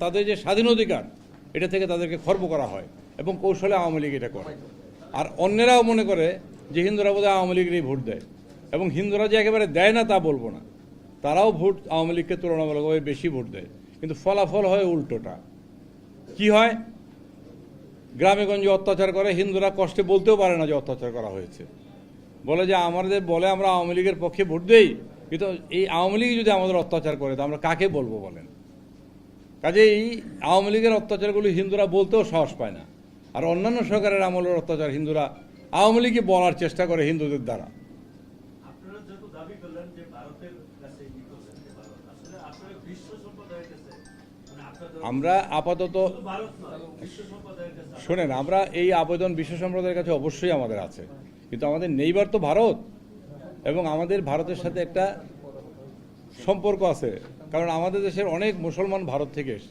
তাদের যে স্বাধীন অধিকার এটা থেকে তাদেরকে খর্ব করা হয় এবং কৌশলে আওয়ামী লীগ এটা করে। আর অন্যেরাও মনে করে যে হিন্দুরা বোধহয় আওয়ামী লীগেরই ভোট দেয়, এবং হিন্দুরা যে একেবারে দেয় না তা বলবো না, তারাও ভোট আওয়ামী লীগকে তুলনামূলকভাবে বেশি ভোট দেয়, কিন্তু ফলাফল হয় উল্টোটা। কি হয়? গ্রামে গঞ্জে অত্যাচার করে, হিন্দুরা কষ্টে বলতেও পারে না যে অত্যাচার করা হয়েছে, বলে যে আমাদের বলে আমরা আওয়ামী লীগের পক্ষে ভোট দেই, কিন্তু এই আওয়ামী লীগ যদি আমাদের অত্যাচার করে তো আমরা কাকে বলবো বলেন? কাজেই আওয়ামী লীগের অত্যাচারগুলি হিন্দুরা বলতেও সাহস পায় না, আর অন্যান্য সরকারের আমলের অত্যাচার হিন্দুরা আওয়ামী লীগকে বলার চেষ্টা করে হিন্দুদের দ্বারা। আমরা আপাতত শোনেন, আমরা এই আবেদন বিশ্ব সম্প্রদায়ের কাছে অবশ্যই আমাদের আছে, কিন্তু আমাদের নেইবার তো ভারত, এবং আমাদের ভারতের সাথে একটা সম্পর্ক আছে, কারণ আমাদের দেশের অনেক মুসলমান ভারত থেকে এসছে।